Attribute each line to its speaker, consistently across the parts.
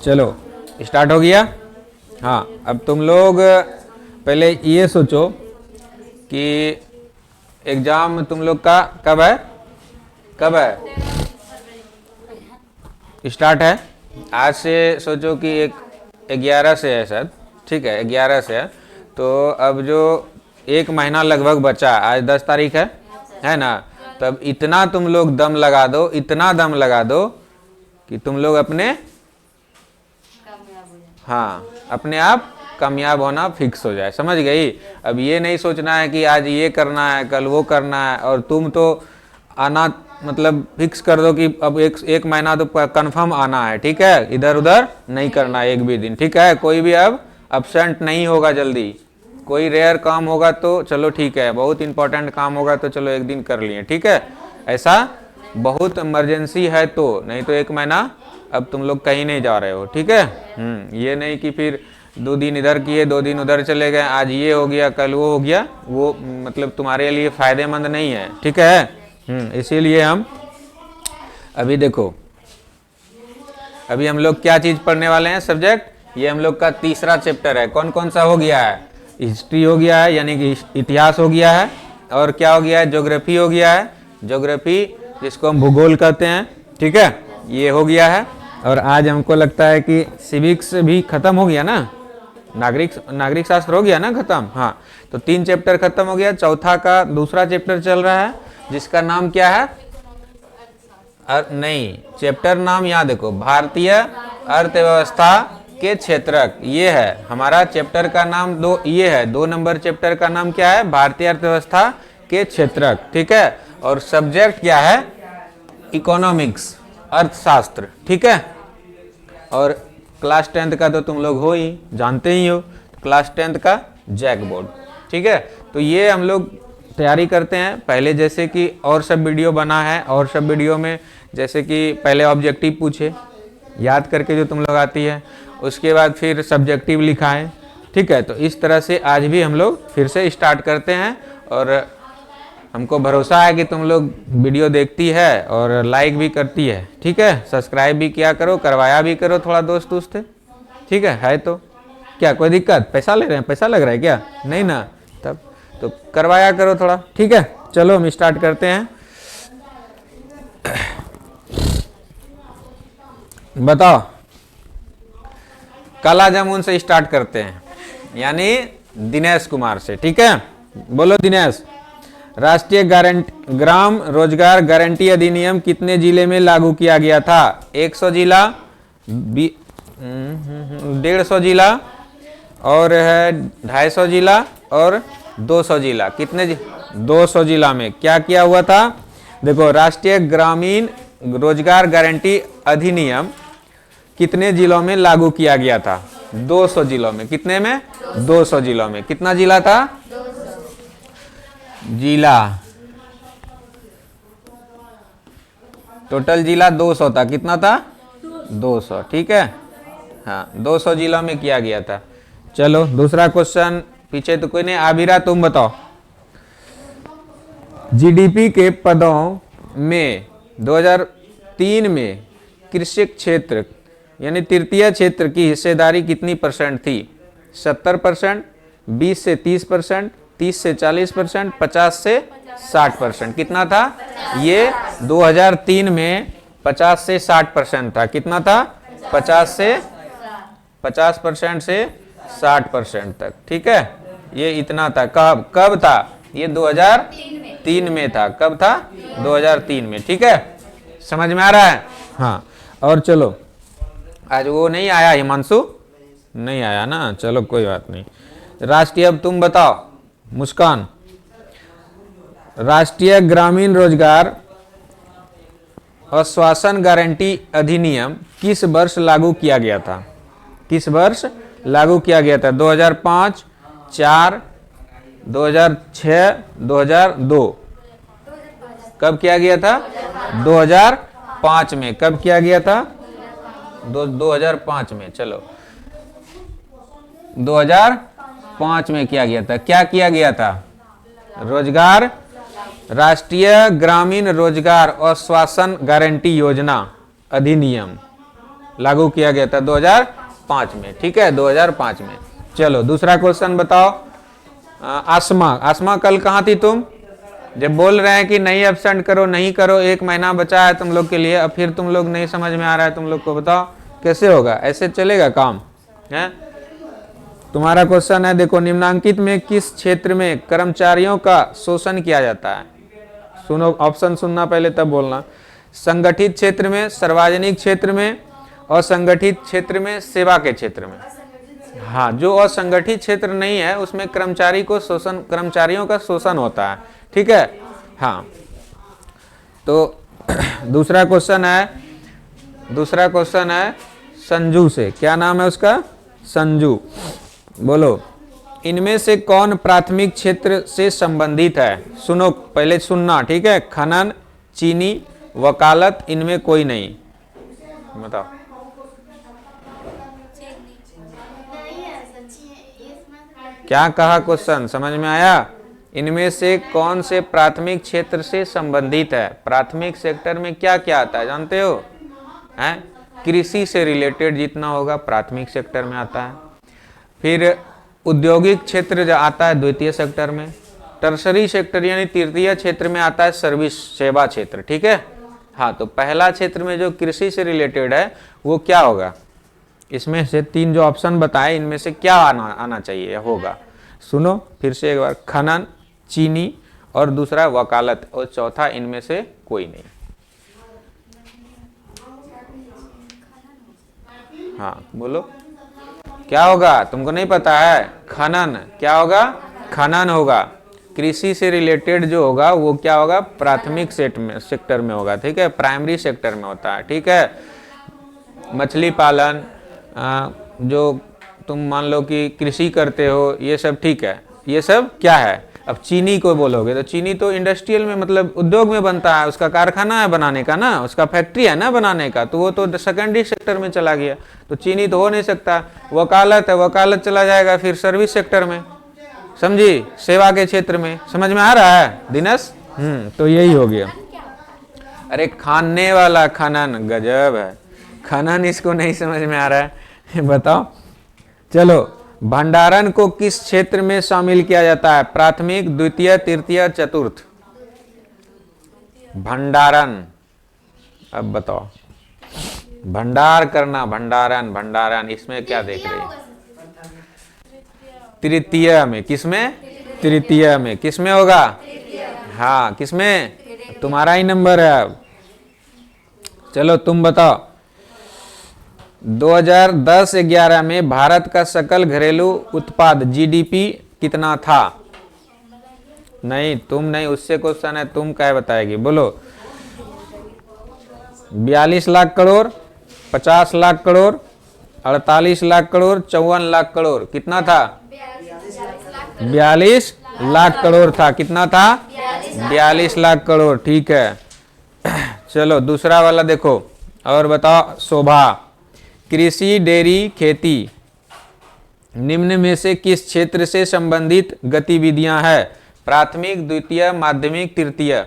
Speaker 1: चलो स्टार्ट हो गया। हाँ, अब तुम लोग पहले ये सोचो कि एग्जाम तुम लोग का कब है, कब है, स्टार्ट है। आज से सोचो कि 11 से है शायद, ठीक है 11 से है। तो अब जो एक महीना लगभग बचा, आज 10 तारीख है ना। तब इतना तुम लोग दम लगा दो, इतना दम लगा दो कि तुम लोग अपने, हाँ अपने आप कामयाब होना फिक्स हो जाए, समझ गई। अब ये नहीं सोचना है कि आज ये करना है कल वो करना है, और तुम तो आना मतलब फिक्स कर दो कि अब एक महीना तो कंफर्म आना है, ठीक है। इधर उधर नहीं करना एक भी दिन, ठीक है। कोई भी अब अब्सेंट नहीं होगा जल्दी। कोई रेयर काम होगा तो चलो ठीक है, बहुत इंपॉर्टेंट काम होगा तो चलो एक दिन कर लिए, ठीक है। ऐसा बहुत इमरजेंसी है तो, नहीं तो एक महीना अब तुम लोग कहीं नहीं जा रहे हो, ठीक है। ये नहीं कि फिर 2 दिन इधर किए 2 दिन उधर चले गए, आज ये हो गया कल वो हो गया, वो मतलब तुम्हारे लिए फायदेमंद नहीं है, ठीक है। इसीलिए हम अभी देखो, अभी हम लोग क्या चीज पढ़ने वाले हैं सब्जेक्ट, ये हम लोग का तीसरा चैप्टर है। कौन कौन सा हो गया है, हिस्ट्री हो गया है यानी कि इतिहास हो गया है, और क्या हो गया है, ज्योग्राफी हो गया है, ज्योग्राफी जिसको हम भूगोल कहते हैं, ठीक है, ये हो गया है। और आज हमको लगता है कि सिविक्स भी खत्म हो गया ना, नागरिक शास्त्र हो गया ना खत्म। हाँ, तो 3 चैप्टर खत्म हो गया, चौथा का दूसरा चैप्टर चल रहा है जिसका नाम क्या है, नहीं चैप्टर नाम यहाँ देखो, भारतीय अर्थव्यवस्था के क्षेत्रक, ये है हमारा चैप्टर का नाम। ये है 2 नंबर चैप्टर का नाम क्या है, भारतीय अर्थव्यवस्था के क्षेत्रक, ठीक है। और सब्जेक्ट क्या है, इकोनॉमिक्स, अर्थशास्त्र, ठीक है। और क्लास 10th का तो तुम लोग हो ही, जानते ही हो, क्लास 10th का जैक बोर्ड, ठीक है। तो ये हम लोग तैयारी करते हैं पहले, जैसे कि और सब वीडियो बना है, और सब वीडियो में जैसे कि पहले ऑब्जेक्टिव पूछे याद करके जो तुम लोग आती है, उसके बाद फिर सब्जेक्टिव लिखा है, ठीक है। तो इस तरह से आज भी हम लोग फिर से स्टार्ट करते हैं, और हमको भरोसा है कि तुम लोग वीडियो देखती है और लाइक भी करती है, ठीक है। सब्सक्राइब भी किया करो, करवाया भी करो थोड़ा दोस्त से, ठीक है तो क्या कोई दिक्कत, पैसा ले रहे हैं, पैसा लग रहा है क्या, नहीं ना, तब तो करवाया करो थोड़ा, ठीक है। चलो हम स्टार्ट करते हैं। बताओ, काला जामुन से स्टार्ट करते हैं, यानी दिनेश कुमार से, ठीक है। बोलो दिनेश, राष्ट्रीय ग्राम रोजगार गारंटी अधिनियम कितने जिले में लागू किया गया था, 100 जिला, 150 जिला, और है 250 जिला, और 200 जिला, कितने 200 जिला में क्या किया हुआ था। देखो, राष्ट्रीय ग्रामीण रोजगार गारंटी अधिनियम कितने जिलों में लागू किया गया था, 200 जिलों में, कितने में, 200 जिलों में। कितना जिला था, जिला टोटल जिला 200 था, कितना था, 200, ठीक है। हाँ, 200 जिलों में किया गया था। चलो दूसरा क्वेश्चन, पीछे तो कोई नहीं, आबिरा तुम बताओ, जीडीपी के पदों में 2003 में कृषि क्षेत्र यानी तृतीय क्षेत्र की हिस्सेदारी कितनी % थी, 70%, 20 से 30%, 30 से 40%, 50 से 60%, कितना था ये, 2003 में 50 से 60% था, कितना था, 50% से 60% तक, ठीक है। ये इतना था, कब था ये, 2003 में था, कब था, 2003 में, ठीक है। समझ में आ रहा है, हाँ। और चलो, आज वो नहीं आया, हिमांशु नहीं आया ना, चलो कोई बात नहीं। राष्ट्रीय, अब तुम बताओ मुस्कान, राष्ट्रीय ग्रामीण रोजगार आश्वासन गारंटी अधिनियम किस वर्ष लागू किया गया था, किस वर्ष लागू किया गया था, 2005, 4, 2006, 2002, कब किया गया था, 2005 में, कब किया गया था, 2005 में, चलो 2005 में किया गया था। क्या किया गया था, रोजगार, राष्ट्रीय ग्रामीण रोजगार आश्वासन गारंटी योजना अधिनियम, लागू किया गया था 2005 में, ठीक है, 2005 में। चलो दूसरा क्वेश्चन बताओ। आसमा कल कहाँ थी तुम? जब बोल रहे हैं कि नहीं एब्सेंट करो, नहीं करो, 1 महीना बचा है तुम लोग के लिए, अब फिर तुम लोग नहीं समझ में आ रहा है तुम लोग को, बताओ कैसे होगा? ऐसे चलेगा काम है? तुम्हारा क्वेश्चन है, देखो, निम्नांकित में किस क्षेत्र में कर्मचारियों का शोषण किया जाता है? सुनो, ऑप्शन सुनना पहले तब बोलना। संगठित क्षेत्र में, सार्वजनिक क्षेत्र में, असंगठित क्षेत्र में, सेवा के क्षेत्र में। हाँ, जो असंगठित क्षेत्र नहीं है उसमें कर्मचारियों का शोषण होता है, ठीक है। हाँ, तो दूसरा क्वेश्चन है संजू से। क्या नाम है उसका? संजू। बोलो, इनमें से कौन प्राथमिक क्षेत्र से संबंधित है? सुनो, पहले सुनना, ठीक है। खनन, चीनी, वकालत, इनमें कोई नहीं। बताओ। क्या कहा क्वेश्चन, समझ में आया? इनमें से कौन से प्राथमिक क्षेत्र से संबंधित है? प्राथमिक सेक्टर में क्या क्या आता है जानते हो? हैं? कृषि से रिलेटेड जितना होगा प्राथमिक सेक्टर में आता है। फिर औद्योगिक क्षेत्र जो आता है द्वितीय सेक्टर में। टर्सरी सेक्टर यानी तृतीय क्षेत्र में आता है सर्विस, सेवा क्षेत्र, ठीक है। हाँ, तो पहला क्षेत्र में जो कृषि से रिलेटेड है वो क्या होगा? इसमें से 3 जो ऑप्शन बताए, इनमें से क्या आना चाहिए होगा? सुनो फिर से एक बार। खनन, चीनी और दूसरा वकालत, और चौथा इनमें से कोई नहीं। हाँ बोलो, क्या होगा? तुमको नहीं पता है? खनन। क्या होगा? खनन होगा। कृषि से रिलेटेड जो होगा वो क्या होगा? प्राथमिक सेक्टर में होगा, ठीक है, प्राइमरी सेक्टर में होता है, ठीक है। मछली पालन, जो तुम मान लो कि कृषि करते हो, ये सब ठीक है, ये सब क्या है? अब चीनी को बोलोगे तो चीनी तो इंडस्ट्रियल में, मतलब उद्योग में बनता है, उसका कारखाना है बनाने का ना, उसका फैक्ट्री है ना बनाने का, तो वो तो सेकेंडरी सेक्टर में चला गया, तो चीनी तो हो नहीं सकता। वकालत है, वकालत चला जाएगा फिर सर्विस सेक्टर में, समझी, सेवा के क्षेत्र में। समझ में आ रहा है दिनेश? तो यही हो गया। अरे खाने वाला खनन, गजब है। खनन इसको नहीं समझ में आ रहा है बताओ। चलो, भंडारण को किस क्षेत्र में शामिल किया जाता है? प्राथमिक, द्वितीय, तृतीय, चतुर्थ? भंडारण। अब बताओ, भंडार करना, भंडारण, इसमें क्या देख रहे हैं? तृतीय में। किसमें? तृतीय में। किसमें होगा? हाँ, किसमें? तुम्हारा ही नंबर है अब। चलो तुम बताओ, 2010-11 में भारत का सकल घरेलू उत्पाद जीडीपी कितना था? नहीं, तुम नहीं, उससे क्वेश्चन है, तुम क्या बताएगी? बोलो। 42 लाख करोड़, 50 लाख करोड़, 48 लाख करोड़, 54 लाख करोड़, कितना था? 42 लाख करोड़ था। कितना था? 42 लाख करोड़, ठीक है। चलो दूसरा वाला देखो और बताओ। शोभा, कृषि, डेयरी, खेती, निम्न में से किस क्षेत्र से संबंधित गतिविधियां हैं? प्राथमिक, द्वितीय, माध्यमिक, तृतीय?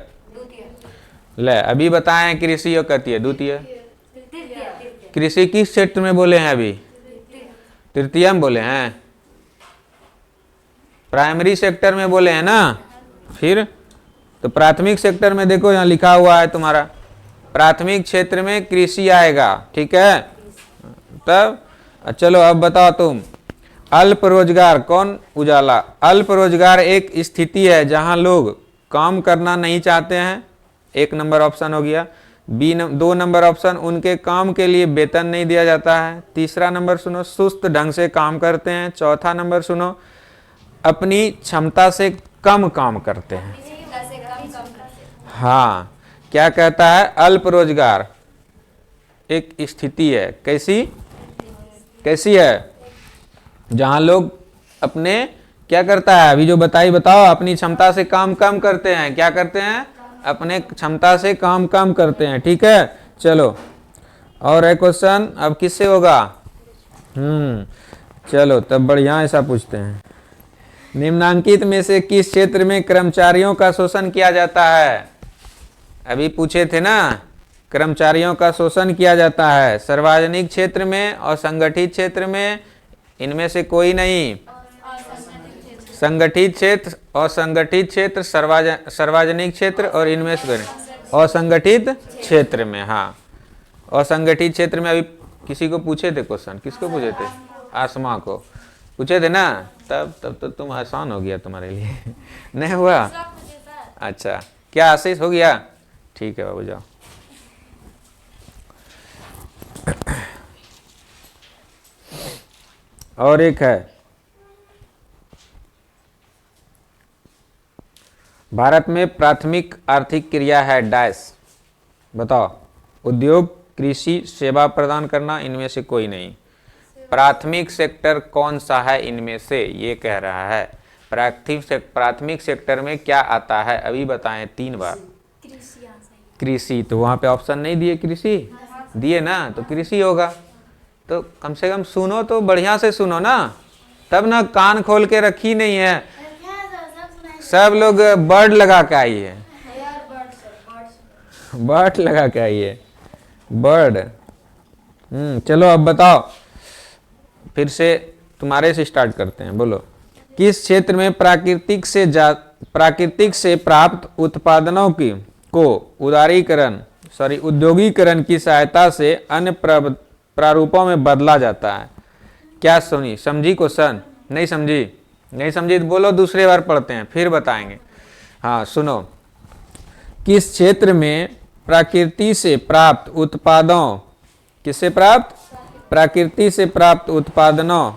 Speaker 1: ले, अभी बताएं कृषि और कहती है द्वितीय। कृषि किस क्षेत्र में बोले हैं? अभी तृतीय में बोले हैं, प्राइमरी सेक्टर में बोले हैं ना। फिर तो प्राथमिक सेक्टर में देखो, यहाँ लिखा हुआ है तुम्हारा, प्राथमिक क्षेत्र में कृषि आएगा, ठीक है। तब चलो अब बताओ तुम। अल्प रोजगार, कौन? उजाला। अल्प रोजगार एक स्थिति है जहां लोग काम करना नहीं चाहते हैं, 1 नंबर ऑप्शन हो गया। 2 नंबर ऑप्शन, उनके काम के लिए वेतन नहीं दिया जाता है। तीसरा नंबर सुनो, सुस्त ढंग से काम करते हैं। चौथा नंबर सुनो, अपनी क्षमता से कम काम करते हैं। हाँ, क्या कहता है? अल्प रोजगार एक स्थिति है। कैसी है? जहां लोग अपने क्या करता है? अभी जो बताओ, अपनी क्षमता से काम कम करते हैं। क्या करते हैं? अपने क्षमता से काम कम करते हैं, ठीक है। चलो और एक क्वेश्चन अब किससे होगा? चलो तब बढ़िया ऐसा पूछते हैं। निम्नांकित में से किस क्षेत्र में कर्मचारियों का शोषण किया जाता है? अभी पूछे थे ना, कर्मचारियों का शोषण किया जाता है। सार्वजनिक क्षेत्र में और संगठित क्षेत्र में इनमें से कोई नहीं। संगठित क्षेत्र, असंगठित क्षेत्र, सार्वजनिक क्षेत्र और इनमें से असंगठित क्षेत्र में। हाँ, असंगठित क्षेत्र में अभी किसी को पूछे थे क्वेश्चन, किसको पूछे थे? आसमा को पूछे थे ना, तब तो तुम आसान हो गया तुम्हारे लिए। नहीं हुआ? अच्छा, क्या आशीष हो गया? ठीक है बाबू, जाओ। और एक है, भारत में प्राथमिक आर्थिक क्रिया है डैश। बताओ। उद्योग, कृषि, सेवा प्रदान करना, इनमें से कोई नहीं। प्राथमिक सेक्टर कौन सा है इनमें से, ये कह रहा है। प्राथमिक सेक्टर में क्या आता है अभी बताएं 3 बार। कृषि, तो वहां पे ऑप्शन नहीं दिए, कृषि दिए ना, तो कृषि होगा। तो कम से कम सुनो तो बढ़िया से सुनो ना, तब ना कान खोल के रखी नहीं है। सब लोग बर्ड लगा के आइए, बर्ड लगा के आइए, बर्ड। चलो अब बताओ, फिर से तुम्हारे से स्टार्ट करते हैं। बोलो, किस क्षेत्र में प्राकृतिक से प्राप्त उत्पादनों को उद्योगीकरण की सहायता से अन्य प्रारूपों में बदला जाता है? क्या सुनी, समझी क्वेश्चन? नहीं समझी? नहीं समझी तो बोलो, दूसरे बार पढ़ते हैं फिर बताएंगे। हाँ सुनो, किस क्षेत्र में प्रकृति से प्राप्त उत्पादों, किससे प्राप्त? प्रकृति से प्राप्त उत्पादनों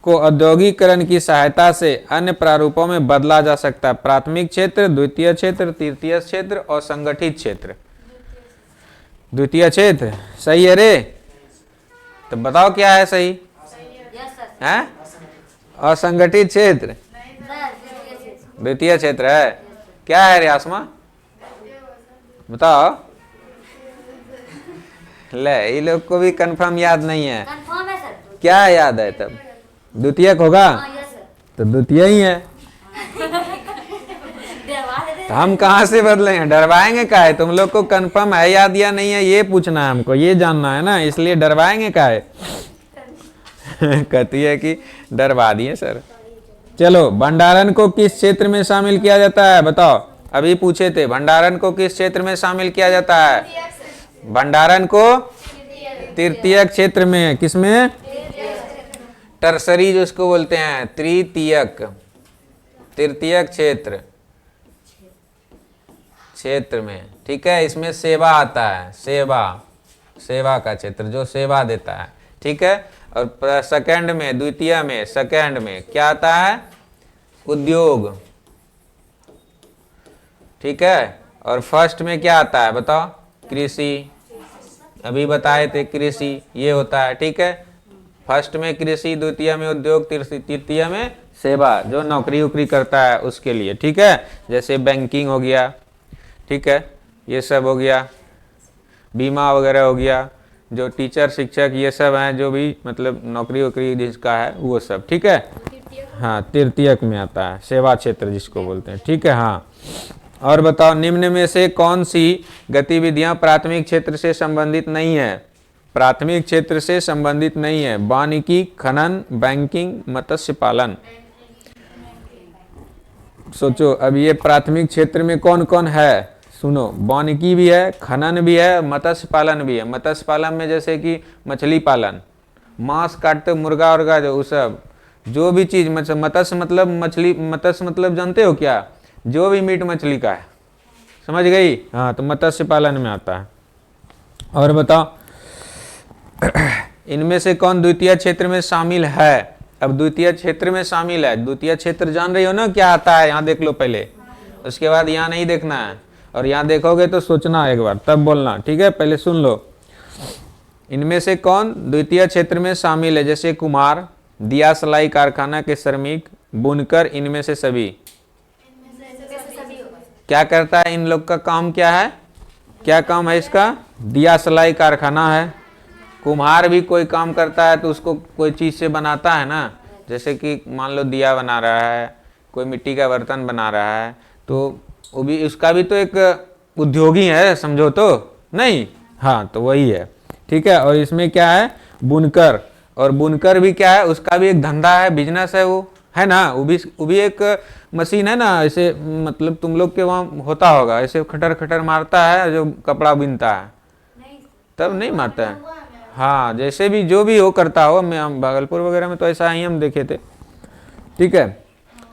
Speaker 1: को औद्योगिकरण की सहायता से अन्य प्रारूपों में बदला जा सकता है? प्राथमिक क्षेत्र, द्वितीय क्षेत्र, तृतीय क्षेत्र और संगठित क्षेत्र। द्वितीय क्षेत्र सही है रे? तो बताओ क्या है सही? है असंगठित क्षेत्र, द्वितीय क्षेत्र है। क्या है रे आसमा, बताओ। ले, ये लोग को भी कंफर्म याद नहीं है।
Speaker 2: कंफर्म है सर।
Speaker 1: क्या याद है तब? द्वितीयक होगा? तो द्वितीय ही है। तो हम कहाँ से बदलेंगे? डरवाएंगे का है? तुम लोग को कंफर्म है याद या नहीं है ये पूछना है हमको, ये जानना है ना, इसलिए डरवाएंगे का है। कहती है कि डरवा दिए सर। चलो, भंडारण को किस क्षेत्र में शामिल किया जाता है? बताओ, अभी पूछे थे भंडारण को किस क्षेत्र में शामिल किया जाता है? भंडारण को तृतीयक क्षेत्र में। किसमें? टर्सरी जिसको बोलते हैं, तृतीयक क्षेत्र में। ठीक है, इसमें सेवा आता है, सेवा का क्षेत्र जो सेवा देता है। ठीक है, और सेकंड में, द्वितीय में, सेकंड में क्या आता है? उद्योग। ठीक है, और फर्स्ट में क्या आता है बताओ? कृषि। अभी बताए थे कृषि ये होता है। ठीक है, फर्स्ट में कृषि, द्वितीय में उद्योग, तृतीय में सेवा, जो नौकरी उकरी करता है उसके लिए। ठीक है, जैसे बैंकिंग हो गया, ठीक है, ये सब हो गया, बीमा वगैरह हो गया, जो टीचर शिक्षक ये सब हैं, जो भी मतलब नौकरी वोकरी जिसका है वो सब। ठीक है, हाँ तृतीयक में आता है, सेवा क्षेत्र जिसको बोलते हैं। ठीक है, हाँ। और बताओ, निम्न में से कौन सी गतिविधियां प्राथमिक क्षेत्र से संबंधित नहीं है? प्राथमिक क्षेत्र से संबंधित नहीं है। वानिकी, खनन, बैंकिंग, मत्स्य पालन। सोचो, अब ये प्राथमिक क्षेत्र में कौन कौन है? सुनो, वानिकी भी है, खनन भी है, मत्स्य पालन भी है। मत्स्य पालन में जैसे कि मछली पालन, मांस काटते मुर्गा उर्गा, जो सब जो भी चीज, मत्स्य मतलब मछली, मत्स्य मतलब जानते हो क्या? जो भी मीट मछली का है, समझ गई? हाँ, तो मत्स्य पालन में आता है। और बताओ, इनमें से कौन द्वितीय क्षेत्र में शामिल है? अब द्वितीय क्षेत्र में शामिल है, द्वितीय क्षेत्र जान रही हो ना क्या आता है? यहाँ देख लो पहले, उसके बाद यहाँ नहीं देखना है, और यहाँ देखोगे तो सोचना एक बार तब बोलना। ठीक है, पहले सुन लो। इनमें से कौन द्वितीय क्षेत्र में शामिल है? जैसे कुम्हार, दिया सलाई कारखाना के श्रमिक, बुनकर, इनमें से सभी। क्या करता है इन लोग का काम? क्या है, क्या काम है इसका? दिया सलाई कारखाना है। कुम्हार भी कोई काम करता है तो उसको कोई चीज से बनाता है ना, जैसे कि मान लो दिया बना रहा है, कोई मिट्टी का बर्तन बना रहा है, तो वो भी, उसका भी तो एक उद्योग ही है, समझो तो। नहीं, हाँ तो वही है, ठीक है। और इसमें क्या है, बुनकर, और बुनकर भी क्या है, उसका भी एक धंधा है, बिजनेस है, वो है ना, वो भी एक मशीन है ना, ऐसे मतलब तुम लोग के वहाँ होता होगा, ऐसे खटर खटर मारता है जो कपड़ा बिनता है, तब नहीं मारता है, हाँ जैसे भी जो भी हो करता हो, मैं हम भागलपुर वगैरह में तो ऐसा ही हम देखे थे, ठीक है।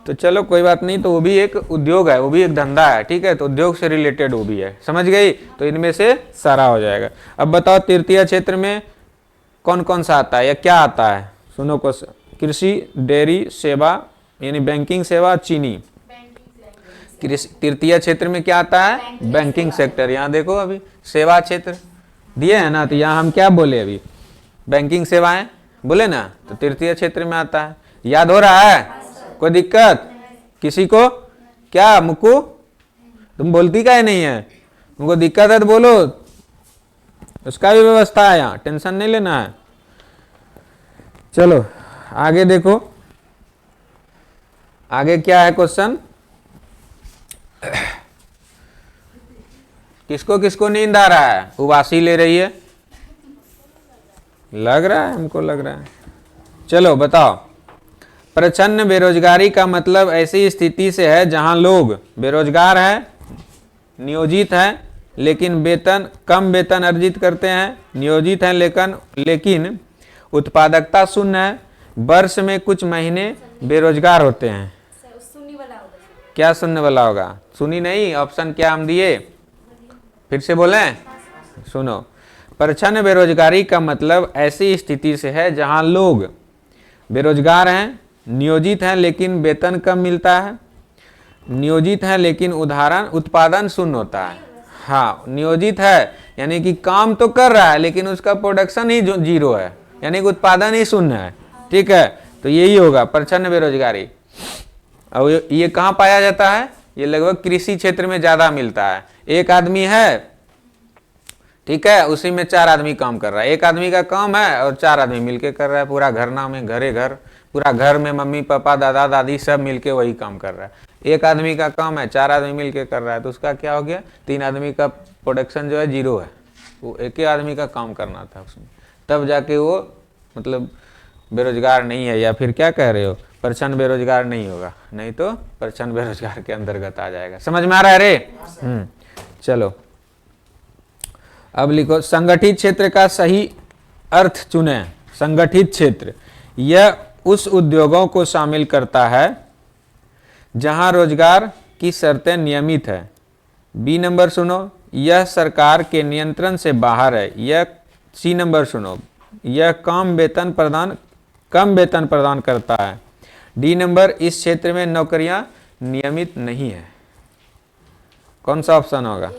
Speaker 1: तो चलो कोई बात नहीं, तो वो भी एक उद्योग है, वो भी एक धंधा है, ठीक है, तो उद्योग से रिलेटेड वो भी है, समझ गई। तो इनमें से सारा हो जाएगा। अब बताओ तृतीय क्षेत्र में कौन कौन सा आता है या क्या आता है, सुनो क्वेश्चन। कृषि, डेयरी, सेवा यानी बैंकिंग सेवा, चीनी। तृतीय क्षेत्र में क्या आता है, बैंकिंग सेक्टर। यहाँ देखो अभी सेवा क्षेत्र दिए है ना, तो यहाँ हम क्या बोले अभी, बैंकिंग सेवाएं बोले ना, तो तृतीय क्षेत्र में आता है। याद हो रहा है, कोई दिक्कत किसी को? क्या मुक्कू तुम बोलती काहे नहीं है, तुमको दिक्कत है तो बोलो, उसका भी व्यवस्था है यहाँ, टेंशन नहीं लेना है। चलो आगे देखो, आगे क्या है क्वेश्चन। किसको किसको नींद आ रहा है, उबासी ले रही है, लग रहा है हमको, लग रहा है। चलो बताओ, प्रच्छन्न बेरोजगारी का मतलब ऐसी स्थिति से है जहां लोग बेरोजगार हैं, नियोजित हैं लेकिन कम वेतन अर्जित करते हैं, नियोजित हैं लेकिन उत्पादकता शून्य है, वर्ष में कुछ महीने बेरोजगार होते हैं। क्या सुनने वाला होगा, सुनी नहीं, ऑप्शन क्या हम दिए, फिर से बोलें, सुनो। प्रच्छन्न बेरोजगारी का मतलब ऐसी स्थिति से है जहां लोग बेरोजगार हैं, नियोजित हैं लेकिन वेतन कम मिलता है, नियोजित है लेकिन उत्पादन शून्य होता है। हाँ, नियोजित है यानी कि काम तो कर रहा है लेकिन उसका प्रोडक्शन ही जीरो है, यानी कि उत्पादन ही शून्य है, ठीक है। तो यही होगा प्रच्छन्न बेरोजगारी। और ये कहाँ पाया जाता है, ये लगभग कृषि क्षेत्र में ज्यादा मिलता है। एक आदमी है, ठीक है, उसी में 4 आदमी काम कर रहा है, एक आदमी का काम है और 4 आदमी मिलके कर रहा है, पूरा घर नाम है, घरे घर, पूरा घर में मम्मी पापा दादा दादी सब मिलके वही काम कर रहा है। एक आदमी का काम है, 4 आदमी मिलके कर रहा है, तो उसका क्या हो गया, 3 आदमी का प्रोडक्शन जो है जीरो है, वो एक ही आदमी का काम करना था उसमें, तब जाके वो मतलब बेरोजगार नहीं है, या फिर क्या कह रहे हो, प्रच्छन्न बेरोजगार नहीं होगा, नहीं तो प्रच्छन्न बेरोजगार के अंतर्गत आ जाएगा। समझ में आ रहा है रे? चलो अब लिखो, संगठित क्षेत्र का सही अर्थ चुने। संगठित क्षेत्र यह उस उद्योगों को शामिल करता है जहां रोजगार की शर्तें नियमित है। बी नंबर सुनो, यह सरकार के नियंत्रण से बाहर है। यह सी नंबर सुनो, यह कम वेतन प्रदान करता है। डी नंबर, इस क्षेत्र में नौकरियां नियमित नहीं है। कौन सा ऑप्शन होगा?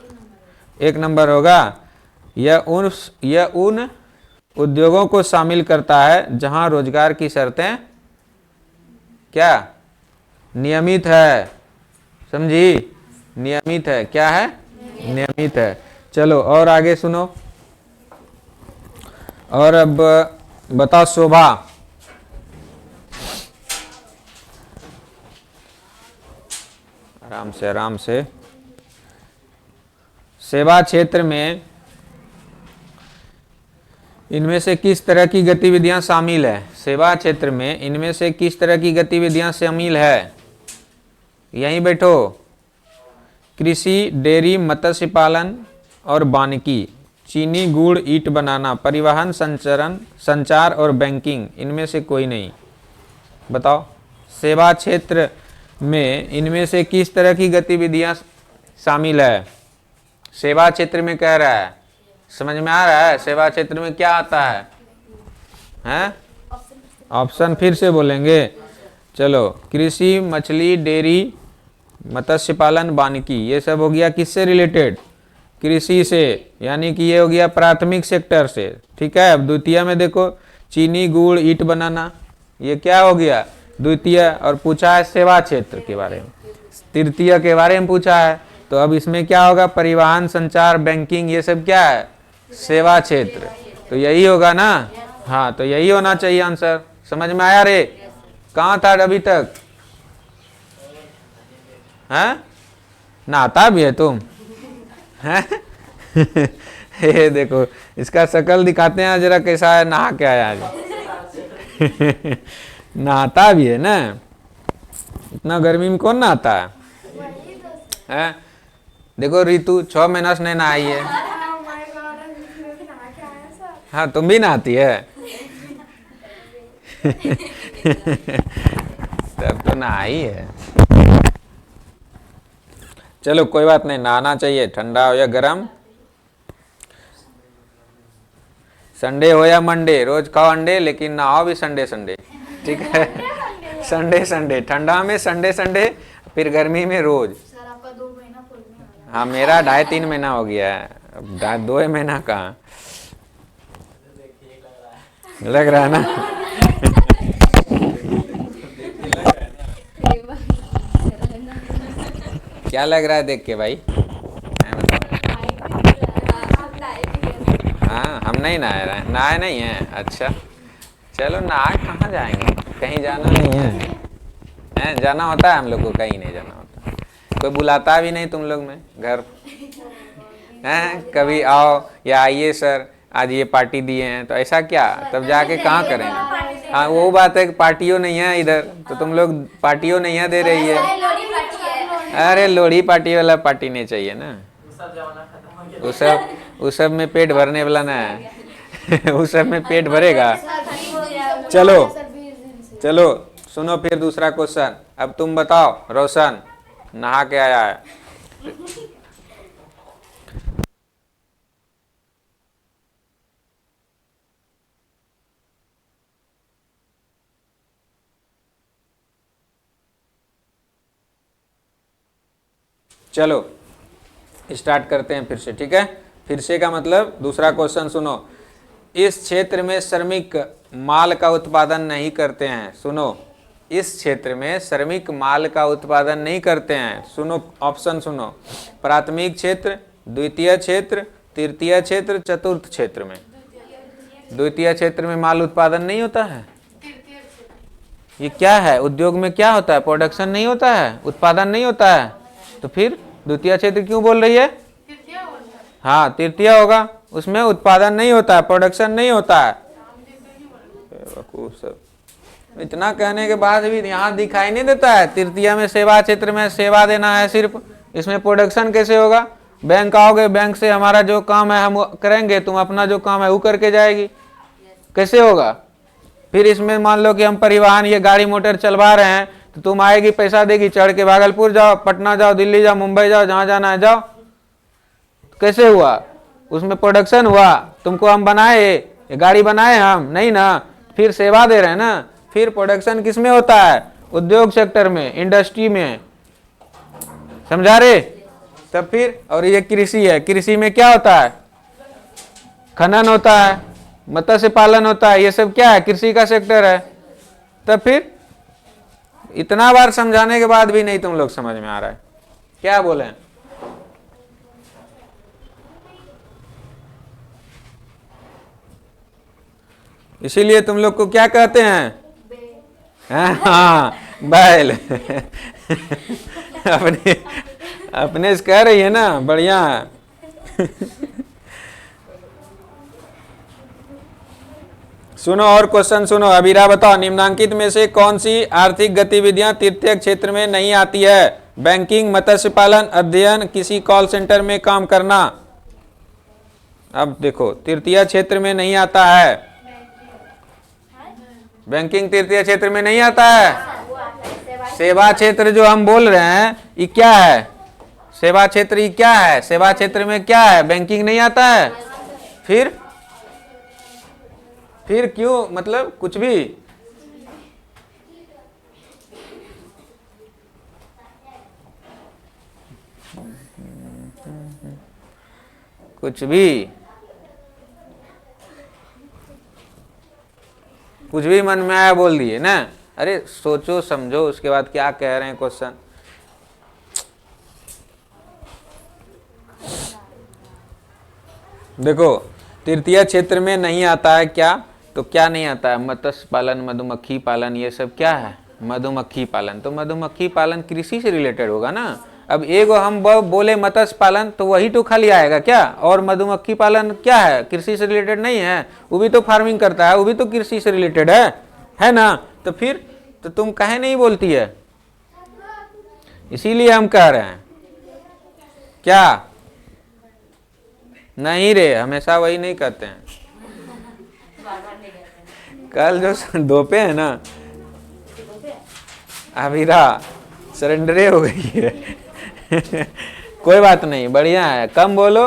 Speaker 1: 1 नंबर होगा। यह उन उद्योगों को शामिल करता है जहां रोजगार की शर्तें क्या नियमित है, समझी, नियमित है, क्या है, नियमित है। चलो और आगे सुनो, और अब बताओ शोभा। आराम से आराम से। सेवा क्षेत्र में इनमें से किस तरह की गतिविधियां शामिल है? सेवा क्षेत्र में इनमें से किस तरह की गतिविधियां शामिल है? यहीं बैठो। कृषि, डेयरी, मत्स्य पालन और वानिकी, चीनी, गुड़, ईंट बनाना, परिवहन, संचार और बैंकिंग, इनमें से कोई नहीं। बताओ सेवा क्षेत्र में इनमें से किस तरह की गतिविधियां शामिल है? सेवा क्षेत्र में कह रहा है, समझ में आ रहा है? सेवा क्षेत्र में क्या आता है? हैं? ऑप्शन फिर से बोलेंगे। चलो, कृषि, मछली, डेयरी, मत्स्य पालन, वानिकी, ये सब हो गया किससे रिलेटेड? कृषि से, यानी कि ये हो गया प्राथमिक सेक्टर से, ठीक है। अब द्वितीय में देखो, चीनी, गुड़, ईंट बनाना, ये क्या हो गया? द्वितीय। और पूछा है सेवा क्षेत्र के बारे में, तृतीय के बारे में पूछा है, तो अब इसमें क्या होगा? परिवहन, संचार, बैंकिंग, ये सब क्या है? सेवा क्षेत्र। तो यही होगा ना? हाँ, तो यही होना चाहिए आंसर। समझ में आया रे? कहाँ था अभी तक? हैं? नहाता भी है तुम? हैं? ये देखो इसका शक्ल दिखाते हैं जरा कैसा है, नहा के आया आज। नहाता भी है ना, इतना गर्मी में कौन नहाता है? हैं? देखो रितु 6 महीना से नहीं नहाई है। हाँ तुम भी नहाती है। तब तो नहाई है। चलो कोई बात नहीं, नहाना चाहिए, ठंडा हो या गर्म, संडे हो या मंडे, रोज खाओ अंडे लेकिन नहाओ भी संडे संडे, ठीक है? संडे संडे, ठंडा में संडे संडे, फिर गर्मी में रोज।
Speaker 2: सर आपका 2 महीना पूर्ण हो गया।
Speaker 1: हाँ मेरा 2.5-3 महीना हो गया है, अब 2 महीना कहाँ लग रहा है ना। क्या लग रहा है देख के भाई? हाँ हम नहीं नहाए रहे, नहाए नहीं है। अच्छा चलो, नहाए कहाँ जाएंगे, कहीं जाना नहीं है, हैं? जाना होता है हम लोग को? कहीं नहीं जाना होता, कोई बुलाता भी नहीं तुम लोग में घर, हैं? कभी आओ या आइए सर आज ये पार्टी दिए हैं, तो ऐसा क्या, तब जाके कहाँ करेंगे? हाँ वो बात है कि पार्टियों नहीं है इधर, तो तुम लोग पार्टियों नहीं है दे रही है। अरे लोहड़ी पार्टी वाला पार्टी नहीं चाहिए ना, उस सब में पेट भरने वाला ना है। उस सब में पेट भरेगा। चलो चलो सुनो फिर दूसरा क्वेश्चन। अब तुम बताओ, रोशन नहा के आया है, चलो स्टार्ट करते हैं फिर से, ठीक है? फिर से का मतलब दूसरा क्वेश्चन सुनो। इस क्षेत्र में श्रमिक माल का उत्पादन नहीं करते हैं। सुनो, इस क्षेत्र में श्रमिक माल का उत्पादन नहीं करते हैं। सुनो ऑप्शन सुनो, प्राथमिक क्षेत्र, द्वितीय क्षेत्र, तृतीय क्षेत्र, चतुर्थ क्षेत्र में। द्वितीय क्षेत्र में माल उत्पादन नहीं होता है। ये क्या है, उद्योग में क्या होता है? प्रोडक्शन नहीं होता है, उत्पादन नहीं होता है, तो फिर द्वितीय क्षेत्र क्यों बोल रही है? हाँ तृतीय होगा, उसमें उत्पादन नहीं होता है, प्रोडक्शन नहीं होता है। सब इतना कहने के बाद भी यहाँ दिखाई नहीं देता है। तृतीय में सेवा क्षेत्र में सेवा देना है सिर्फ, इसमें प्रोडक्शन कैसे होगा? बैंक आओगे, बैंक से हमारा जो काम है हम करेंगे, तुम अपना जो काम है वो करके जाएगी, कैसे होगा? फिर इसमें मान लो कि हम परिवहन ये गाड़ी मोटर चलवा रहे हैं, तो तुम आएगी पैसा देगी, चढ़ के भागलपुर जाओ, पटना जाओ, दिल्ली जाओ, मुंबई जाओ, जहाँ जाना है जाओ। कैसे हुआ? उसमें प्रोडक्शन हुआ, तुमको हम बनाए, ये गाड़ी बनाए हम नहीं ना, फिर सेवा दे रहे हैं ना। फिर प्रोडक्शन किस में होता है? उद्योग सेक्टर में, इंडस्ट्री में, समझा रे? तब फिर और ये कृषि है, कृषि में क्या होता है? खनन होता है, मत्स्य पालन होता है, ये सब क्या है? कृषि का सेक्टर है। तब फिर इतना बार समझाने के बाद भी नहीं तुम लोग समझ में आ रहा है, क्या बोले? इसीलिए तुम लोग को क्या कहते हैं? हाँ बैल। अपने से कह रही है ना, बढ़िया है। सुनो और क्वेश्चन सुनो। अबीरा बताओ, निम्नांकित में से कौन सी आर्थिक गतिविधियां तृतीय क्षेत्र में नहीं आती है? बैंकिंग, मत्स्य पालन, अध्ययन, किसी कॉल सेंटर में काम करना। अब देखो तृतीय क्षेत्र में नहीं आता है, बैंकिंग तृतीय क्षेत्र में नहीं आता है। सेवा क्षेत्र जो हम बोल रहे हैं ये क्या है? सेवा क्षेत्र ये क्या है? सेवा क्षेत्र में क्या है? बैंकिंग नहीं आता है। फिर क्यों, मतलब कुछ भी कुछ भी मन में आया बोल दिए ना। अरे सोचो समझो उसके बाद क्या कह रहे हैं क्वेश्चन। देखो तृतीय क्षेत्र में नहीं आता है क्या, तो क्या नहीं आता है? मत्स्य पालन, मधुमक्खी पालन, ये सब क्या है? मधुमक्खी पालन। तो मधुमक्खी पालन कृषि से रिलेटेड होगा ना। अब एगो हम बोले मत्स्य पालन तो वही तो खाली आएगा क्या? और मधुमक्खी पालन क्या है? कृषि से रिलेटेड नहीं है? वो भी तो फार्मिंग करता है, वो भी तो कृषि से रिलेटेड है ना? तो फिर तो तुम काहे नहीं बोलती है? इसीलिए हम कह रहे हैं क्या? नहीं रे, हमेशा वही नहीं कहते हैं। कल जो दोपे है ना, अभिरा सरेंडरे हो गई है। कोई बात नहीं, बढ़िया है। कम बोलो,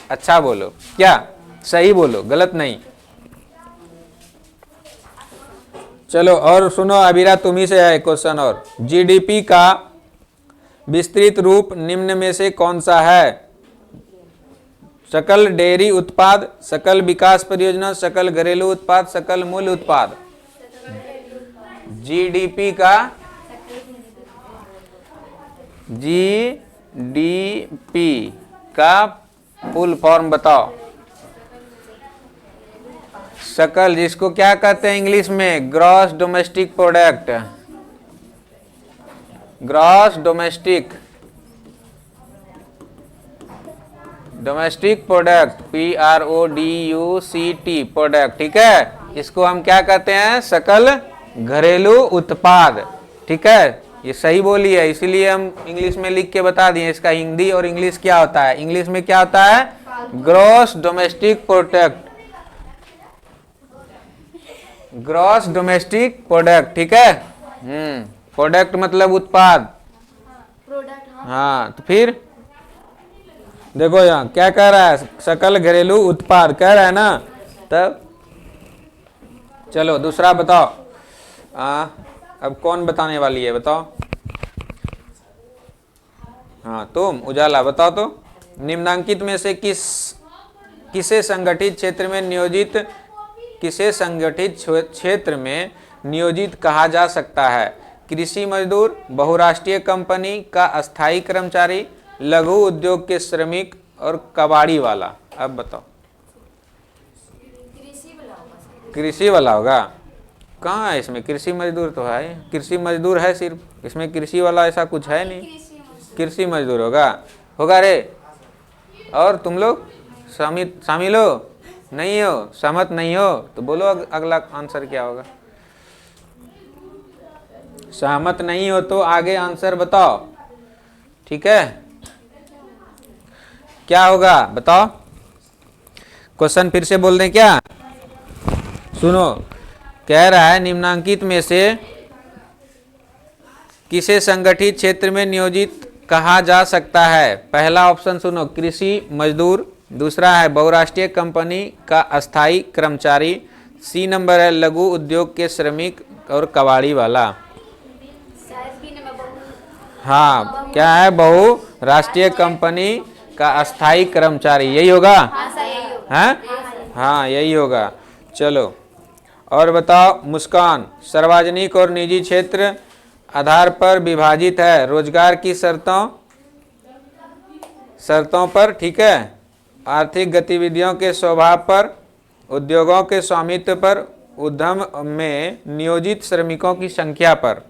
Speaker 1: अच्छा बोलो, क्या सही बोलो, गलत नहीं। चलो और सुनो, अभिरा तुम्ही से है क्वेश्चन। और जीडीपी का विस्तृत रूप निम्न में से कौन सा है? सकल डेयरी उत्पाद, सकल विकास परियोजना, सकल घरेलू उत्पाद, सकल मूल्य उत्पाद। जीडीपी का जीडीपी का फुल फॉर्म बताओ। सकल, जिसको क्या कहते हैं इंग्लिश में? Gross domestic product. Gross domestic product, PRODUCT product, ठीक है। इसको हम क्या कहते हैं? सकल घरेलू उत्पाद, ठीक है। ये सही बोली है, इसीलिए हम इंग्लिश में लिख के बता दिए। इसका हिंदी और इंग्लिश क्या होता है? इंग्लिश में क्या होता है? Gross domestic product, gross domestic product, ठीक है। प्रोडक्ट मतलब उत्पाद,
Speaker 2: प्रोडक्ट।
Speaker 1: हाँ। तो फिर देखो यहाँ क्या कह रहा है? सकल घरेलू उत्पाद कह रहा है ना। तब चलो दूसरा बताओ। अब कौन बताने वाली है? बताओ। हाँ तुम, उजाला बताओ तो। निम्नांकित में से किसे संगठित क्षेत्र में नियोजित कहा जा सकता है? कृषि मजदूर, बहुराष्ट्रीय कंपनी का अस्थायी कर्मचारी, लघु उद्योग के श्रमिक और कबाड़ी वाला। अब बताओ। कृषि वाला होगा? कहाँ है इसमें? कृषि मजदूर तो है, कृषि मजदूर है सिर्फ, इसमें कृषि वाला ऐसा कुछ है नहीं। कृषि मजदूर होगा रे। और तुम लोग शामिल हो? नहीं हो? सहमत नहीं हो? तो बोलो अगला आंसर क्या होगा। सहमत नहीं हो तो आगे आंसर बताओ, ठीक है। क्या होगा बताओ? क्वेश्चन फिर से बोल दें क्या? सुनो, कह रहा है निम्नांकित में से किसे संगठित क्षेत्र में नियोजित कहा जा सकता है? पहला ऑप्शन सुनो, कृषि मजदूर। दूसरा है बहुराष्ट्रीय कंपनी का अस्थायी कर्मचारी। सी नंबर है लघु उद्योग के श्रमिक और कबाड़ी वाला। हाँ, क्या है? बहुराष्ट्रीय कंपनी का अस्थायी कर्मचारी, यही होगा? हाँ यही होगा। चलो और बताओ मुस्कान। सार्वजनिक और निजी क्षेत्र आधार पर विभाजित है, रोजगार की शर्तों पर, ठीक है, आर्थिक गतिविधियों के स्वभाव पर, उद्योगों के स्वामित्व पर, उद्यम में नियोजित श्रमिकों की संख्या पर।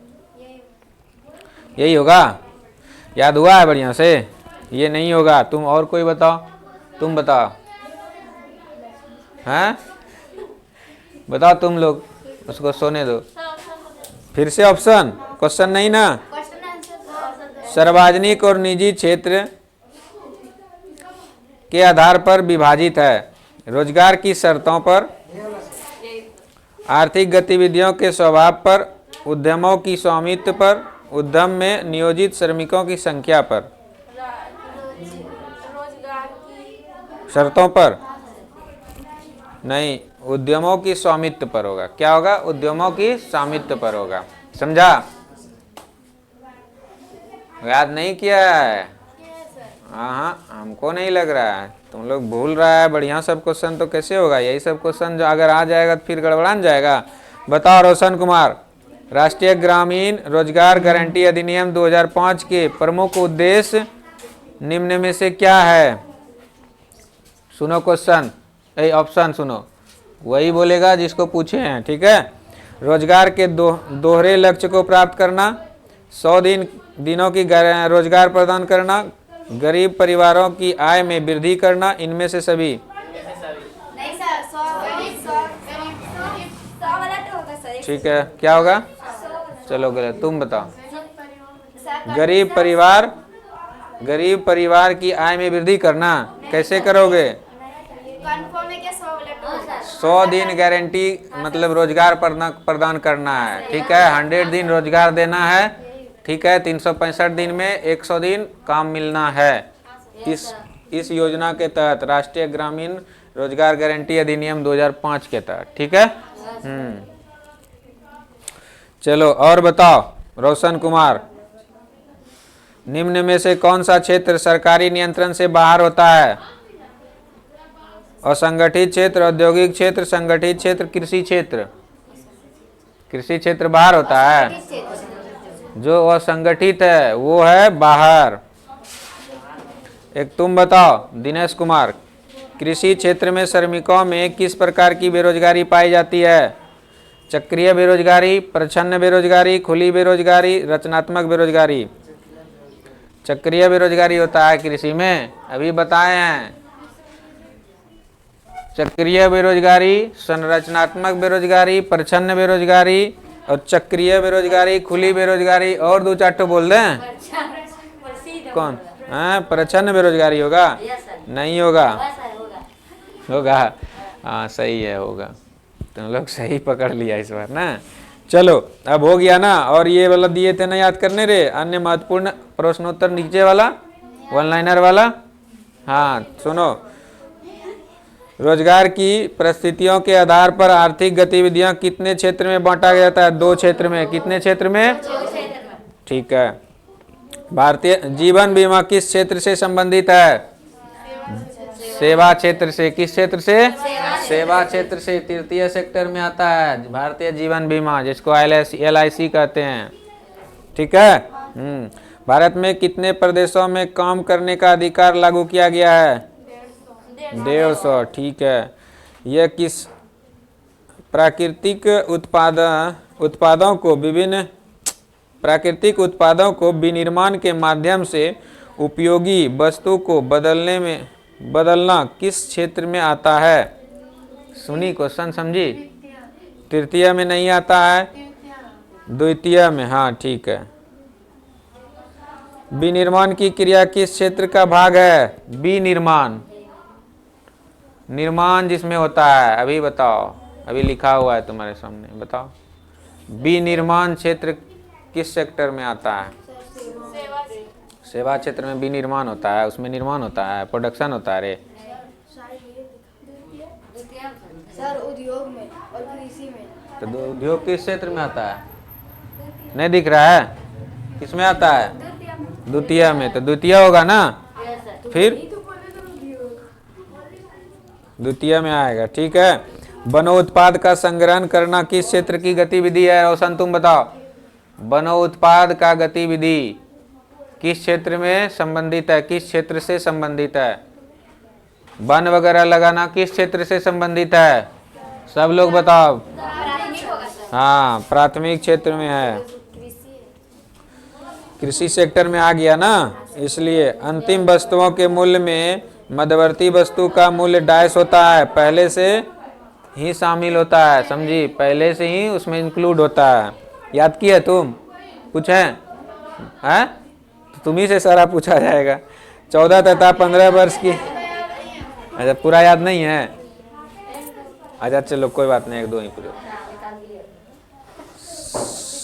Speaker 1: यही होगा? याद हुआ है बढ़िया से? ये नहीं होगा। तुम और कोई बताओ, तुम बताओ। हैं? बताओ तुम लोग, उसको सोने दो। फिर से ऑप्शन, क्वेश्चन नहीं ना। सार्वजनिक और निजी क्षेत्र के आधार पर विभाजित है, रोजगार की शर्तों पर, आर्थिक गतिविधियों के स्वभाव पर, उद्यमों की स्वामित्व पर, उद्यम में नियोजित श्रमिकों की संख्या पर, शर्तों पर नहीं, उद्यमों की स्वामित्व पर होगा। क्या होगा? उद्यमों की स्वामित्व पर होगा। समझा? याद नहीं किया है? हाँ, हमको नहीं लग रहा है, तुम लोग भूल रहा है। बढ़िया सब क्वेश्चन तो कैसे होगा? यही सब क्वेश्चन जो अगर आ जाएगा तो फिर गड़बड़ान जाएगा। बताओ रोशन कुमार, राष्ट्रीय ग्रामीण रोजगार गारंटी अधिनियम 2005 के प्रमुख उद्देश्य निम्न में से क्या है? सुनो क्वेश्चन, ऑप्शन सुनो, वही बोलेगा जिसको पूछे हैं, ठीक है। रोजगार के दोहरे लक्ष्य को प्राप्त करना, दिनों की रोजगार प्रदान करना, गरीब परिवारों की आय में वृद्धि करना, इनमें से सभी।
Speaker 2: नहीं सर, 100 वाला तो होगा सर।
Speaker 1: ठीक है, क्या होगा?
Speaker 2: 100
Speaker 1: चलो गलत, तुम बताओ।
Speaker 2: सर,
Speaker 1: गरीब परिवार की आय में वृद्धि करना कैसे करोगे?
Speaker 2: कंफर्म है क्या? 100 वाला तो होगा।
Speaker 1: 100 दिन गारंटी मतलब रोजगार प्रदान करना है, ठीक है। 100 दिन रोजगार देना है, ठीक है। 365 दिन में 100 दिन काम मिलना है। इस योजना के तहत राष्ट्रीय ग्रामीण रोजगार गारंटी अधिनियम 2005 के तहत, ठीक है। चलो और बताओ रोशन कुमार, निम्न में से कौन सा क्षेत्र सरकारी नियंत्रण से बाहर होता है? असंगठित क्षेत्र, औद्योगिक क्षेत्र, संगठित क्षेत्र, कृषि क्षेत्र। कृषि क्षेत्र बाहर होता है, जो असंगठित है वो है बाहर। एक तुम बताओ दिनेश कुमार, कृषि क्षेत्र में श्रमिकों में किस प्रकार की बेरोजगारी पाई जाती है? चक्रीय बेरोजगारी, प्रच्छन्न बेरोजगारी, खुली बेरोजगारी, रचनात्मक बेरोजगारी। चक्रीय बेरोजगारी होता है कृषि में, अभी बताए हैं। चक्रीय बेरोजगारी, संरचनात्मक बेरोजगारी, प्रच्छन्न बेरोजगारी और चक्रीय बेरोजगारी, खुली बेरोजगारी, और दो चार तो बोल दें। कौन? हाँ, प्रच्छन्न बेरोजगारी होगा? नहीं होगा? होगा? हाँ सही है, होगा। तुम लोग सही पकड़ लिया इस बार ना। चलो अब हो गया ना। और ये वाला दिए थे ना याद करने रे, अन्य महत्वपूर्ण प्रश्नोत्तर नीचे वाला, वन लाइनर वाला। हाँ सुनो, रोजगार की परिस्थितियों के आधार पर आर्थिक गतिविधियां कितने क्षेत्र में बांटा गया था? 2 क्षेत्र में। कितने क्षेत्र में? ठीक है। भारतीय जीवन बीमा किस क्षेत्र से संबंधित है? सेवा क्षेत्र से। किस क्षेत्र से? सेवा क्षेत्र से। तृतीय सेक्टर में आता है भारतीय जीवन बीमा, जिसको LIC कहते हैं, ठीक है। भारत में कितने प्रदेशों में काम करने का अधिकार लागू किया गया है? 150, ठीक है। यह किस प्राकृतिक उत्पादों को विनिर्माण के माध्यम से उपयोगी वस्तु को बदलना किस क्षेत्र में आता है? सुनी क्वेश्चन, समझी? तृतीय में नहीं आता है, द्वितीय में। हाँ ठीक है। विनिर्माण की क्रिया किस क्षेत्र का भाग है? विनिर्माण, निर्माण जिसमें होता है। अभी बताओ, अभी लिखा हुआ है तुम्हारे सामने, बताओ विनिर्माण क्षेत्र किस सेक्टर में आता है? सेवा क्षेत्र में विनिर्माण होता है, उसमें निर्माण होता है, प्रोडक्शन होता है रे।
Speaker 2: सर उद्योग में और कृषि में।
Speaker 1: तो उद्योग किस क्षेत्र में आता है? नहीं दिख रहा है? किसमें आता है? द्वितीय में। तो द्वितीय होगा ना, फिर द्वितीय में आएगा, ठीक है। वनोत्पाद का संग्रहण करना किस क्षेत्र की गतिविधि है? रोशन तुम बताओ, वनोत्पाद का गतिविधि किस क्षेत्र में संबंधित है? किस क्षेत्र से संबंधित है? वन वगैरह लगाना किस क्षेत्र से संबंधित है? सब लोग बताओ। हाँ, प्राथमिक क्षेत्र में है, कृषि सेक्टर में आ गया ना। इसलिए अंतिम वस्तुओं के मूल्य में मध्यवर्ती वस्तु का मूल्य डैश होता है, पहले से ही शामिल होता है, समझी? पहले से ही उसमें इंक्लूड होता है। याद किया तुम? पूछे हैं? तो तुम्ही से सारा पूछा जाएगा। 14 तथा 15 वर्ष की। अच्छा पूरा याद नहीं है? अच्छा चलो कोई बात नहीं, एक दो ही पूछो।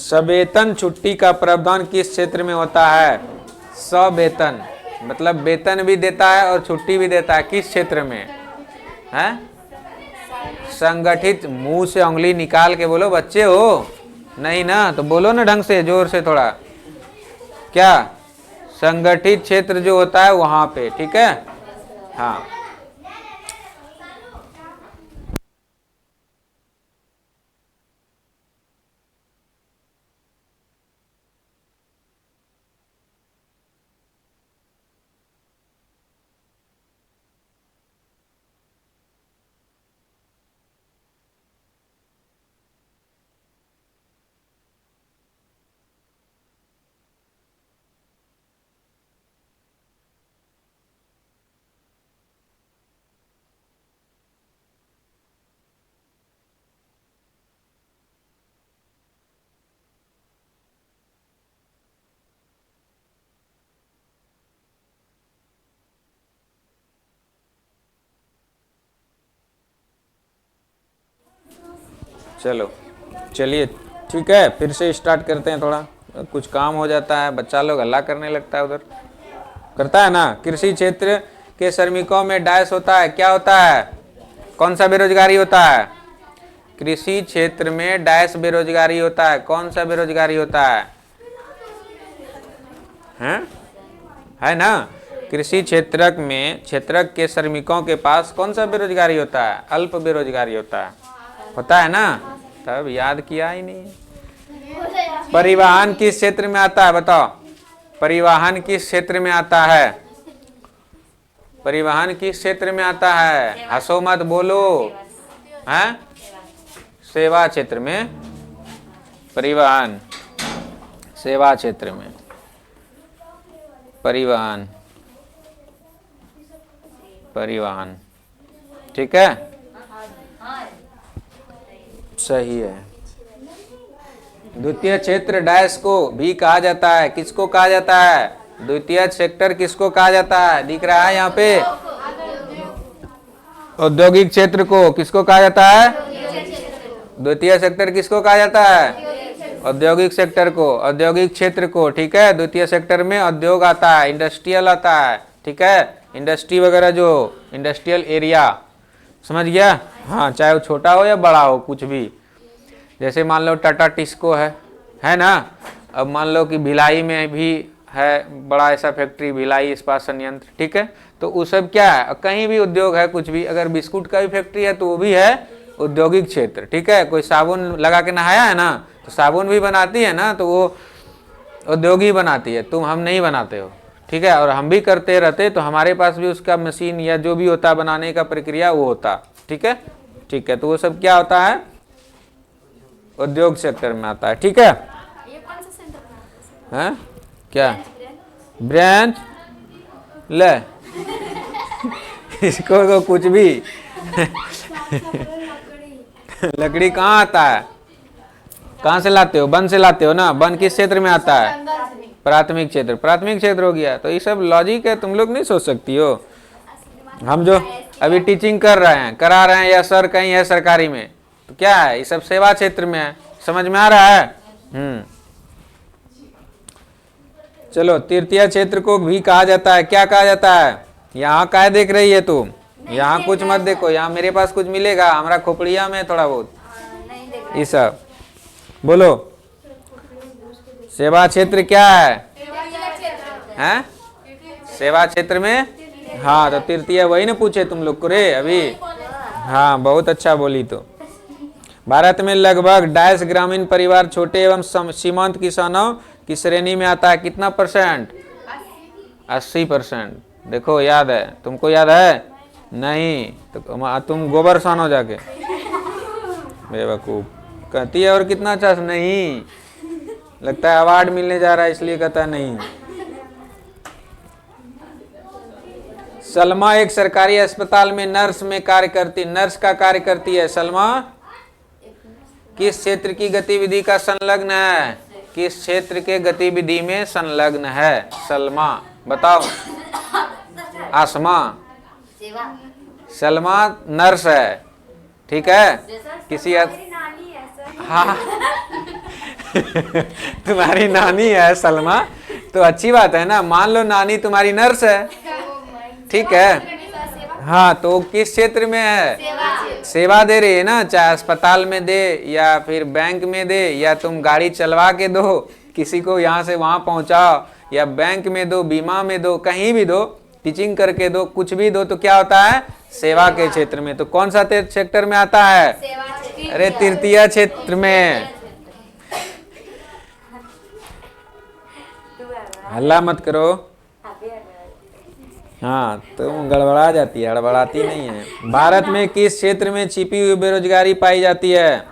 Speaker 1: सवेतन छुट्टी का प्रावधान किस क्षेत्र में होता है? सवेतन मतलब वेतन भी देता है और छुट्टी भी देता है, किस क्षेत्र में है? संगठित। मुंह से उंगली निकाल के बोलो, बच्चे हो नहीं ना, तो बोलो ना ढंग से, जोर से थोड़ा। क्या? संगठित क्षेत्र जो होता है वहां पे, ठीक है। हाँ चलो चलिए ठीक है, फिर से स्टार्ट करते हैं। थोड़ा कुछ काम हो जाता है, बच्चा लोग हल्ला करने लगता है, उधर करता है ना। कृषि क्षेत्र के श्रमिकों में डैश होता है, क्या होता है, कौन सा बेरोजगारी होता है? कृषि क्षेत्र में डैश बेरोजगारी होता है, कौन सा बेरोजगारी होता है? हैं? है ना। कृषि क्षेत्रक के श्रमिकों के पास कौन सा बेरोजगारी होता है? अल्प बेरोजगारी होता है ना। तब याद किया ही नहीं। परिवहन किस क्षेत्र में आता है, बताओ? परिवहन किस क्षेत्र में आता है? परिवहन किस क्षेत्र में आता है? हंसो मत, बोलो। हैं? सेवा क्षेत्र में। परिवहन सेवा क्षेत्र में, परिवहन ठीक है, सही है। द्वितीय क्षेत्र डैश को भी कहा जाता है, किसको कहा जाता है? द्वितीय सेक्टर किसको कहा जाता है? दिख रहा है यहाँ पे, औद्योगिक क्षेत्र को किसको कहा जाता है? द्वितीय सेक्टर किसको कहा जाता है? औद्योगिक सेक्टर को, औद्योगिक क्षेत्र को, ठीक है। द्वितीय सेक्टर में उद्योग आता है, इंडस्ट्रियल आता है, ठीक है, इंडस्ट्री वगैरह, जो इंडस्ट्रियल एरिया, समझ गया? हाँ, चाहे वो छोटा हो या बड़ा हो, कुछ भी। जैसे मान लो टाटा टिस्को है ना। अब मान लो कि भिलाई में भी है बड़ा ऐसा फैक्ट्री, भिलाई इस्पात संयंत्र, ठीक है। तो वो सब क्या है, कहीं भी उद्योग है, कुछ भी। अगर बिस्कुट का भी फैक्ट्री है तो वो भी है औद्योगिक क्षेत्र, ठीक है। कोई साबुन लगा के नहाया है ना, तो साबुन भी बनाती है ना, तो वो औद्योगिक बनाती है, तुम हम नहीं बनाते हो, ठीक है। और हम भी करते रहते तो हमारे पास भी उसका मशीन या जो भी होता बनाने का प्रक्रिया वो होता, ठीक है, ठीक है। तो वो सब क्या होता है, उद्योग सेक्टर में आता है, ठीक है।
Speaker 2: ये कौन सा सेंटर में आता है?
Speaker 1: हैं? क्या ब्रांच ले इसको तो कुछ भी लकड़ी कहाँ आता है, कहाँ से लाते हो? वन से लाते हो ना। वन किस क्षेत्र में आता है? प्राथमिक क्षेत्र, प्राथमिक क्षेत्र हो गया। तो ये सब लॉजिक है, तुम लोग नहीं सोच सकती हो। हम जो अभी टीचिंग कर रहे हैं, करा रहे हैं, या सर कहीं है सरकारी में, तो क्या है, ये सब सेवा क्षेत्र में है। समझ में आ रहा है? चलो, तृतीय क्षेत्र को भी कहा जाता है, क्या कहा जाता है? यहाँ क्या देख रही है तुम? यहाँ कुछ मत देखो, यहाँ मेरे पास कुछ मिलेगा, हमारा खोपड़िया में थोड़ा बहुत ये सब बोलो। सेवा क्षेत्र क्या है? हैं? सेवा क्षेत्र में, हाँ। तो तृतीय वही ना पूछे तुम लोग को रे अभी। हाँ, बहुत अच्छा बोली। तो भारत में लगभग डैश ग्रामीण परिवार छोटे एवं सीमांत किसानों की श्रेणी में आता है। कितना %? 80%। देखो, याद है तुमको? याद है नहीं तो तुम गोबर सानो जाके, बेवकूफ। कहती है और कितना अच्छा नहीं, लगता है अवार्ड मिलने जा रहा है इसलिए कहता है नहीं। सलमा एक सरकारी अस्पताल में नर्स में कार्य करती, नर्स का कार्य करती है। सलमा किस क्षेत्र की गतिविधि का संलग्न है? किस क्षेत्र के गतिविधि में संलग्न है सलमा? बताओ। आसमा, सलमा नर्स है, ठीक है। किसी हाँ तुम्हारी नानी है सलमा, तो अच्छी बात है ना। मान लो नानी तुम्हारी नर्स है, ठीक है। हाँ, तो किस क्षेत्र में है? सेवा दे रही है ना, चाहे अस्पताल में दे या फिर बैंक में दे, या तुम गाड़ी चलवा के दो, किसी को यहाँ से वहाँ पहुँचाओ, या बैंक में दो, बीमा में दो, कहीं भी दो, टीचिंग करके दो, कुछ भी दो, तो क्या होता है? सेवा के क्षेत्र में। तो कौन सा सेक्टर में आता है? अरे तृतीय क्षेत्र में। हल्ला मत करो। हाँ, तुम गड़बड़ा जाती है, हड़बड़ाती नहीं है। भारत में किस क्षेत्र में छिपी हुई बेरोजगारी पाई जाती है?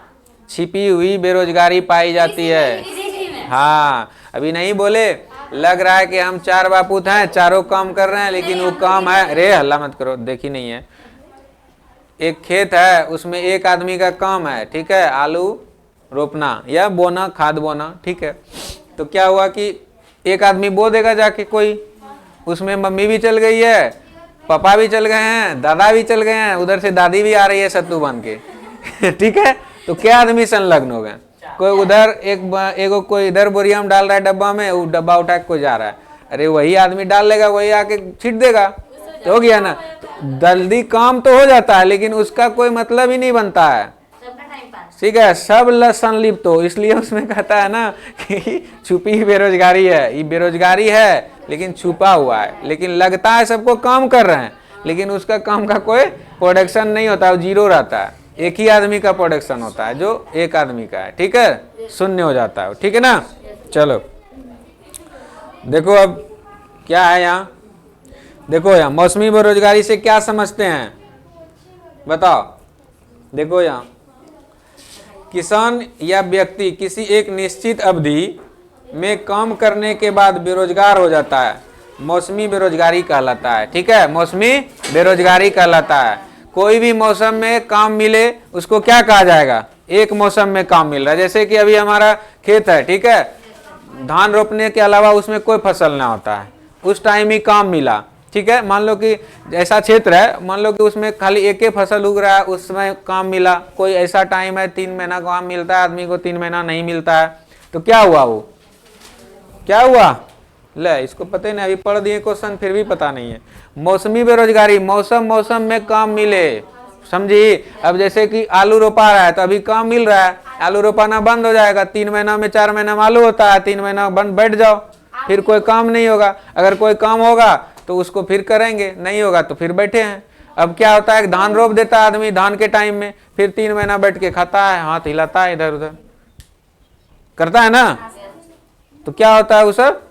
Speaker 1: छिपी हुई बेरोजगारी पाई जाती है। हाँ, अभी नहीं बोले, लग रहा है कि हम चार बापूत हैं, चारों काम कर रहे हैं, लेकिन वो काम है, अरे हल्ला मत करो, देखी नहीं है। एक खेत है, उसमें एक आदमी का काम है, ठीक है, आलू रोपना या बोना, खाद बोना, ठीक है। तो क्या हुआ कि एक आदमी बो देगा जाके कोई, उसमें मम्मी भी चल गई है, पापा भी चल गए हैं, दादा भी चल गए हैं, उधर से दादी भी आ रही है सत्तू बन के, ठीक है, तो क्या आदमी संलग्न हो गए? कोई उधर एगो कोई इधर बोरिया में डाल रहा है डब्बा में, वो डब्बा उठा के कोई जा रहा है, अरे वही आदमी डाल लेगा, वही आके छीट देगा, तो हो गया ना। तो जल्दी काम तो हो जाता है, लेकिन उसका कोई मतलब ही नहीं बनता है, ठीक है, सब संलिप्त हो। इसलिए उसमें कहता है ना कि छुपी ही बेरोजगारी है, ये बेरोजगारी है लेकिन छुपा हुआ है, लेकिन लगता है सबको काम कर रहे हैं, लेकिन उसका काम का कोई प्रोडक्शन नहीं होता, वो जीरो रहता है। एक ही आदमी का प्रोडक्शन होता है जो एक आदमी का है, ठीक है, शून्य हो जाता है, ठीक है ना। चलो देखो अब क्या है यहाँ, देखो यहाँ मौसमी बेरोजगारी से क्या समझते हैं, बताओ। देखो यहाँ किसान या व्यक्ति किसी एक निश्चित अवधि में काम करने के बाद बेरोजगार हो जाता है, मौसमी बेरोजगारी कहलाता है, ठीक है, मौसमी बेरोजगारी कहलाता है। कोई भी मौसम में काम मिले उसको क्या कहा जाएगा, एक मौसम में काम मिल रहा है। जैसे कि अभी हमारा खेत है, ठीक है, धान रोपने के अलावा उसमें कोई फसल ना होता है, उस टाइम ही काम मिला, ठीक है। मान लो कि ऐसा क्षेत्र है, मान लो कि उसमें खाली एक ही फसल उग रहा है, उसमें काम मिला। कोई ऐसा टाइम है 3 महीना काम मिलता है आदमी को, 3 महीना नहीं मिलता है, तो क्या हुआ, वो क्या हुआ, ले इसको पता ही नहीं, अभी पढ़ दिए क्वेश्चन फिर भी पता नहीं है। मौसमी बेरोजगारी, मौसम में काम मिले, समझी। अब जैसे कि आलू रोपा रहा है तो अभी काम मिल रहा है, आलू रोपाना बंद हो जाएगा, 3 महीना में 4 महीना में आलू होता है, 3 महीना बंद बैठ जाओ, फिर कोई काम नहीं होगा। अगर कोई काम होगा तो उसको फिर करेंगे, नहीं होगा तो फिर बैठे हैं। अब क्या होता है, धान रोप देता है आदमी धान के टाइम में, फिर 3 महीना बैठ के खाता है, हाथ हिलाता है, इधर उधर करता है ना, तो क्या होता है वो सब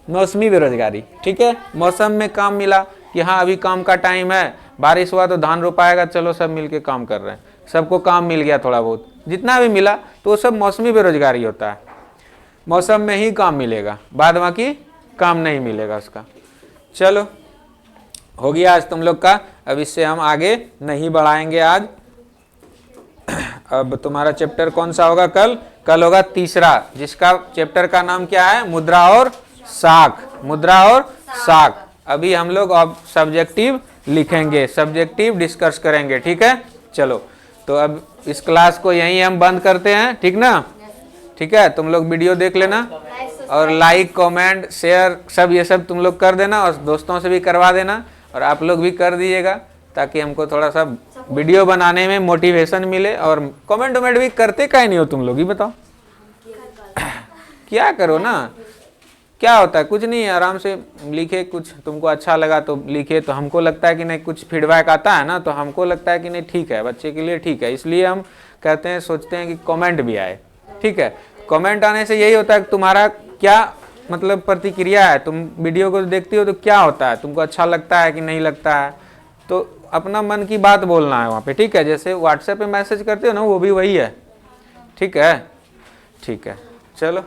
Speaker 1: मौसमी बेरोजगारी, ठीक है। मौसम में काम मिला कि हाँ अभी काम का टाइम है, बारिश हुआ तो धान रोपाएगा, चलो सब मिलके काम कर रहे हैं, सबको काम मिल गया, थोड़ा बहुत जितना भी मिला, तो वो सब मौसमी बेरोजगारी होता है। मौसम में ही काम मिलेगा, बाद बाकी काम नहीं मिलेगा उसका। चलो हो गया आज तुम लोग का, अब इससे हम आगे नहीं बढ़ाएंगे आज। अब तुम्हारा चैप्टर कौन सा होगा कल होगा तीसरा, जिसका चैप्टर का नाम क्या है, मुद्रा और साख, मुद्रा और साख। अभी हम लोग अब सब्जेक्टिव लिखेंगे, सब्जेक्टिव डिस्कस करेंगे, ठीक है। चलो तो अब इस क्लास को यहीं हम बंद करते हैं, ठीक ना, ठीक है। तुम लोग वीडियो देख लेना और लाइक कमेंट शेयर सब ये सब तुम लोग कर देना, और दोस्तों से भी करवा देना, और आप लोग भी कर दीजिएगा, ताकि हमको थोड़ा सा वीडियो बनाने में मोटिवेशन मिले। और कमेंट वमेंट भी करते काहे नहीं हो तुम लोग, ही बताओ क्या करो ना, क्या होता है, कुछ नहीं है, आराम से लिखे, कुछ तुमको अच्छा लगा तो लिखे, तो हमको लगता है कि नहीं, कुछ फीडबैक आता है ना, तो हमको लगता है कि नहीं ठीक है, बच्चे के लिए ठीक है, इसलिए हम कहते हैं, सोचते हैं कि कमेंट भी आए, ठीक है। कमेंट आने से यही होता है कि तुम्हारा क्या मतलब प्रतिक्रिया है, तुम वीडियो को देखती हो तो क्या होता है, तुमको अच्छा लगता है कि नहीं लगता है, तो अपना मन की बात बोलना है वहाँ पे, ठीक है। जैसे व्हाट्सएप पे मैसेज करते हो ना, वो भी वही है, ठीक है, ठीक है। चलो।